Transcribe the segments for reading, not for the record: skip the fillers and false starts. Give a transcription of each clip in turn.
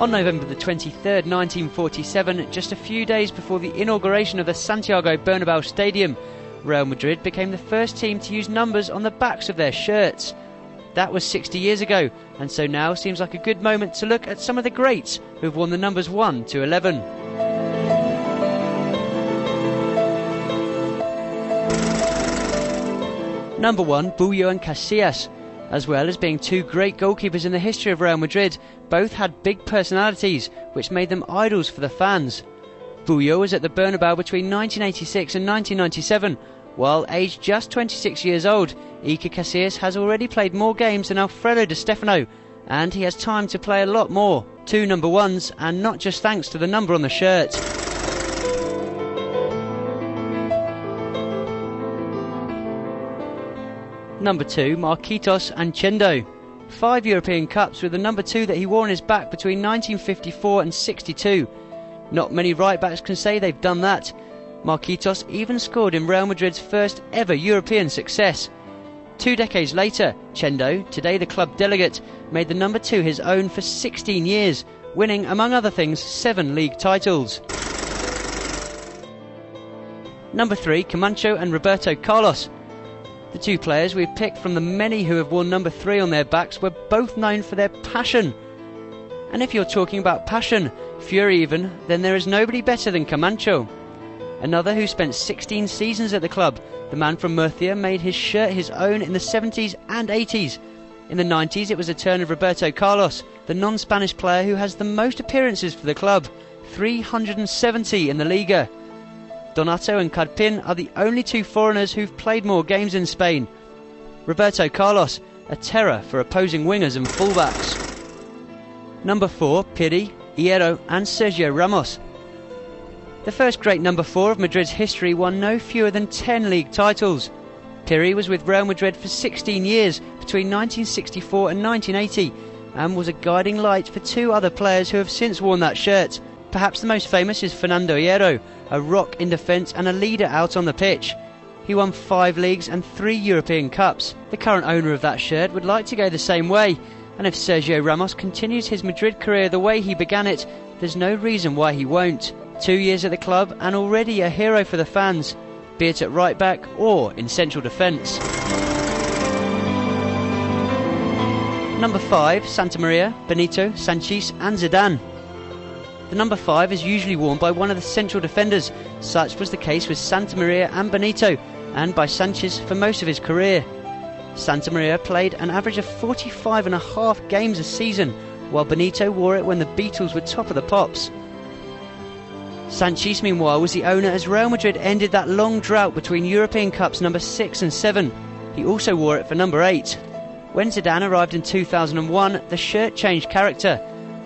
On November the 23rd, 1947, just a few days before the inauguration of the Santiago Bernabéu Stadium, Real Madrid became the first team to use numbers on the backs of their shirts. That was 60 years ago, and so now seems like a good moment to look at some of the greats who've worn the numbers 1 to 11. Number 1, Bullo and Casillas. As well as being two great goalkeepers in the history of Real Madrid, both had big personalities, which made them idols for the fans. Bullo was at the Bernabéu between 1986 and 1997. While aged just 26 years old, Iker Casillas has already played more games than Alfredo Di Stefano, and he has time to play a lot more. Two number 1s, and not just thanks to the number on the shirt. Number 2, Marquitos and Chendo. 5 European Cups with the number 2 that he wore on his back between 1954 and 62. Not many right-backs can say they've done that. Marquitos even scored in Real Madrid's first ever European success. 2 decades later, Chendo, today the club delegate, made the number 2 his own for 16 years, winning, among other things, 7 league titles. Number 3, Camacho and Roberto Carlos. The two players we've picked from the many who have worn number 3 on their backs were both known for their passion. And if you're talking about passion, fury even, then there is nobody better than Camacho. Another who spent 16 seasons at the club, the man from Murcia made his shirt his own in the 70s and 80s. In the 90s it was a turn of Roberto Carlos, the non-Spanish player who has the most appearances for the club, 370 in the Liga. Donato and Carpin are the only two foreigners who've played more games in Spain. Roberto Carlos, a terror for opposing wingers and fullbacks. Number 4, Piri, Hierro and Sergio Ramos. The first great number 4 of Madrid's history won no fewer than 10 league titles. Piri was with Real Madrid for 16 years, between 1964 and 1980, and was a guiding light for 2 other players who have since worn that shirt. Perhaps the most famous is Fernando Hierro, a rock in defence and a leader out on the pitch. He won 5 leagues and 3 European Cups. The current owner of that shirt would like to go the same way, and if Sergio Ramos continues his Madrid career the way he began it, there's no reason why he won't. 2 years at the club and already a hero for the fans, be it at right back or in central defence. Number 5, Santamaria, Benito, Sanchis and Zidane. The number 5 is usually worn by one of the central defenders. Such was the case with Santamaria and Benito, and by Sanchis for most of his career. Santamaria played an average of 45.5 games a season, while Benito wore it when the Beatles were top of the pops. Sanchis, meanwhile, was the owner as Real Madrid ended that long drought between European Cups number 6 and 7. He also wore it for number 8. When Zidane arrived in 2001, the shirt changed character.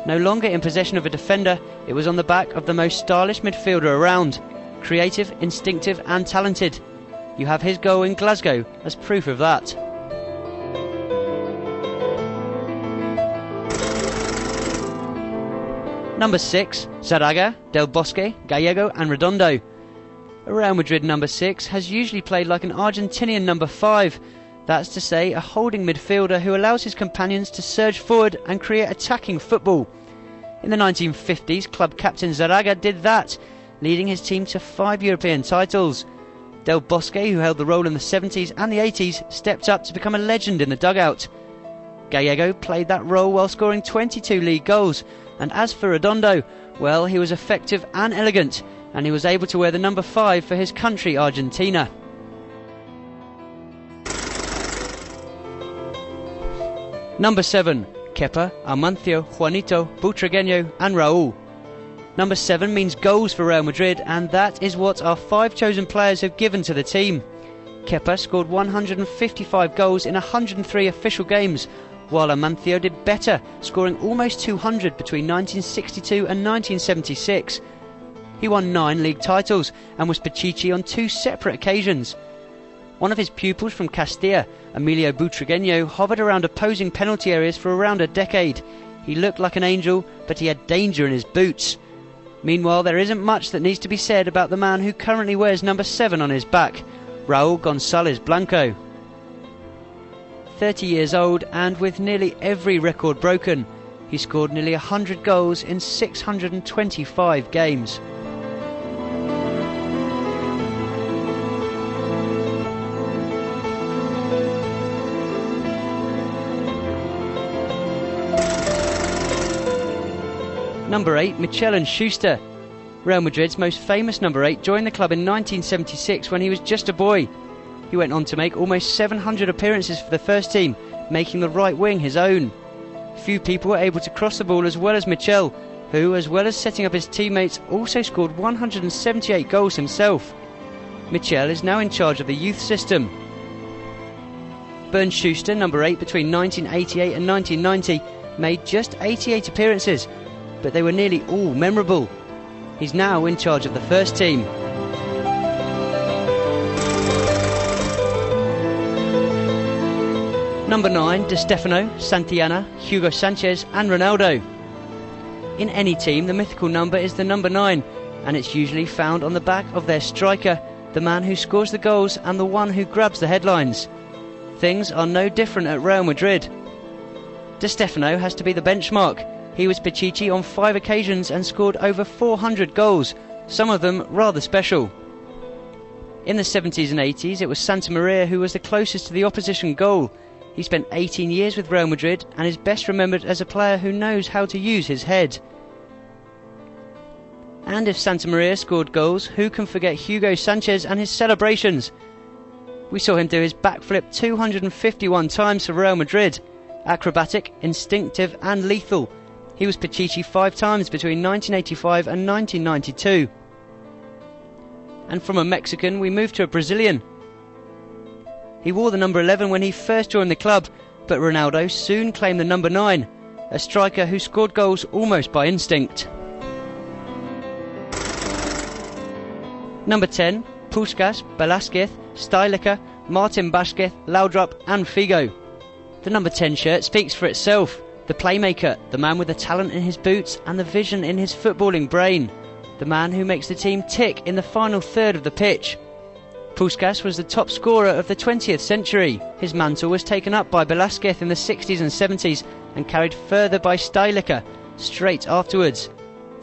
No longer in possession of a defender, it was on the back of the most stylish midfielder around. Creative, instinctive and talented. You have his goal in Glasgow as proof of that. Number 6, Zaraga, Del Bosque, Gallego and Redondo. A Real Madrid number 6 has usually played like an Argentinian number 5. That's to say, a holding midfielder who allows his companions to surge forward and create attacking football. In the 1950s, club captain Zaraga did that, leading his team to 5 European titles. Del Bosque, who held the role in the 70s and the 80s, stepped up to become a legend in the dugout. Gallego played that role while scoring 22 league goals, and as for Redondo, well, he was effective and elegant, and he was able to wear the number 5 for his country, Argentina. Number 7, Kepa, Amancio, Juanito, Butragueño and Raúl. Number 7 means goals for Real Madrid, and that is what our 5 chosen players have given to the team. Kepa scored 155 goals in 103 official games, while Amancio did better, scoring almost 200 between 1962 and 1976. He won 9 league titles and was Pichichi on 2 separate occasions. One of his pupils from Castilla, Emilio Butragueño, hovered around opposing penalty areas for around a decade. He looked like an angel, but he had danger in his boots. Meanwhile, there isn't much that needs to be said about the man who currently wears number 7 on his back, Raúl González Blanco. 30 years old and with nearly every record broken, He scored nearly 100 goals in 625 games. Number 8, Michel and Schuster. Real Madrid's most famous number 8 joined the club in 1976 when he was just a boy. He went on to make almost 700 appearances for the first team, making the right wing his own. Few people were able to cross the ball as well as Michel, who, as well as setting up his teammates, also scored 178 goals himself. Michel is now in charge of the youth system. Bernd Schuster, number 8 between 1988 and 1990, made just 88 appearances, but they were nearly all memorable. He's now in charge of the first team. Number 9, Di Stefano, Santillana, Hugo Sanchez and Ronaldo. In any team, the mythical number is the number 9, and it's usually found on the back of their striker, the man who scores the goals and the one who grabs the headlines. Things are no different at Real Madrid. Di Stefano has to be the benchmark. He was Pichichi on 5 occasions and scored over 400 goals, some of them rather special. In the 70s and 80s, it was Santa Maria who was the closest to the opposition goal. He spent 18 years with Real Madrid and is best remembered as a player who knows how to use his head. And if Santa Maria scored goals, who can forget Hugo Sanchez and his celebrations? We saw him do his backflip 251 times for Real Madrid. Acrobatic, instinctive and lethal. He was Pichichi 5 times between 1985 and 1992. And from a Mexican, we moved to a Brazilian. He wore the number 11 when he first joined the club, but Ronaldo soon claimed the number 9, a striker who scored goals almost by instinct. Number 10, Puskas, Velázquez, Stilica, Martin Vázquez, Laudrup and Figo. The number 10 shirt speaks for itself. The playmaker, the man with the talent in his boots and the vision in his footballing brain. The man who makes the team tick in the final third of the pitch. Puskas was the top scorer of the 20th century. His mantle was taken up by Velázquez in the 60s and 70s and carried further by Stilica straight afterwards.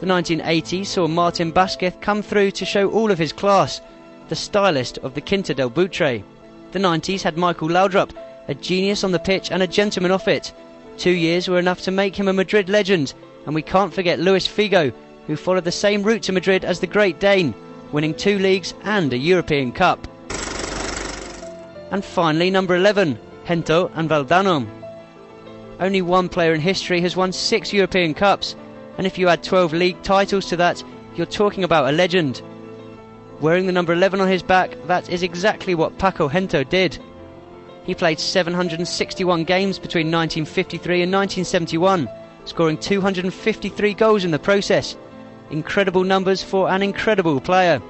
The 1980s saw Martin Vázquez come through to show all of his class, the stylist of the Quinta del Butre. The 90s had Michael Laudrup, a genius on the pitch and a gentleman off it. 2 years were enough to make him a Madrid legend, and we can't forget Luis Figo, who followed the same route to Madrid as the Great Dane, winning 2 leagues and a European Cup. And finally, number 11, Gento and Valdano. Only one player in history has won 6 European Cups, and if you add 12 league titles to that, you're talking about a legend. Wearing the number 11 on his back, that is exactly what Paco Gento did. He played 761 games between 1953 and 1971, scoring 253 goals in the process. Incredible numbers for an incredible player.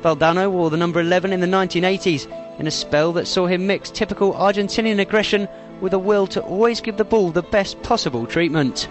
Valdano wore the number 11 in the 1980s, in a spell that saw him mix typical Argentinian aggression with a will to always give the ball the best possible treatment.